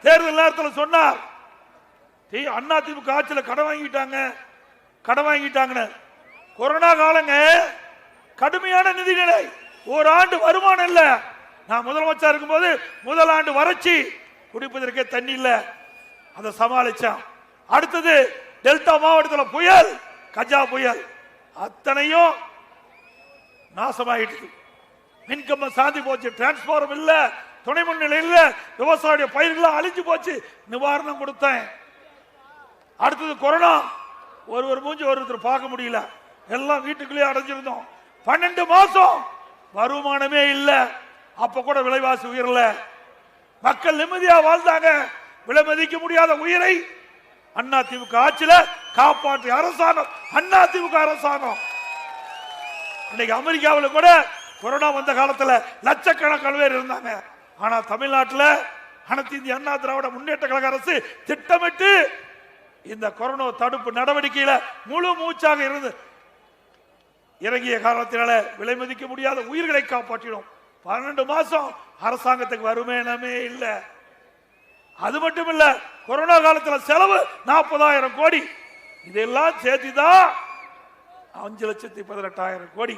தேர்தல் நேரத்தில் சொன்னார் அண்ணா திமுக ஆட்சியில் கடன் வாங்கிட்டாங்க. கொரோனா காலங்க கடுமையான நிதிநிலை, ஒரு ஆண்டு வருமானம் இல்ல. நான் முதலமைச்சர் இருக்கும்போது முதல் ஆண்டு வறட்சி, குடிப்பதற்கே தண்ணி இல்ல, அதை சமாளிச்சான். அடுத்தது டெல்டா மாவட்டத்தில் புயல், கஜா புயல், அத்தனையும் நாசமாயிட்டு மின்கம்பம் சாந்தி போச்சு, டிரான்ஸ்பார்மர் இல்ல, துணை மின் நிலையம் இல்ல, விவசாய பயிர்கள் அழிஞ்சு போச்சு, நிவாரணம் கொடுத்தேன். அடுத்தது கொரோனா, ஒருவர் மூஞ்சி ஒருத்தர் பார்க்க முடியல, எல்லாம் வீட்டுக்குள்ளேயே அடைஞ்சிருந்தோம். 12 மாசம் வருமானமே இல்ல, அப்ப கூட விலைவாசி உயரல, மக்கள் நிம்மதியா வாழ்ந்தாங்க. விலை மதிக்க முடியாத உயிரை அண்ணா திமுக ஆட்சியில காப்பாற்றிய அரசாங்கம் அண்ணா திமுக அரசாங்கம். இன்னைக்கு அமெரிக்காவில் கூட கொரோனா வந்த காலத்துல லட்சக்கணக்கான பேர் இருந்தாங்க. ஆனா தமிழ்நாட்டில் அனைத்து இந்திய அண்ணா திராவிட முன்னேற்ற கழக அரசு திட்டமிட்டு இந்த கொரோனா தடுப்பு நடவடிக்கையில முழு மூச்சாக இருந்து இறங்கிய காரணத்தினால விலை மதிக்க முடியாத உயிர்களை காப்பாற்றினோம். 12 மாசம் அரசாங்கத்துக்கு வருமானமே இல்ல. அது மட்டும் இல்ல, கொரோனா காலத்தில் செலவு 40,000 கோடி, இதெல்லாம் சேர்த்துதான் 5,18,000 கோடி.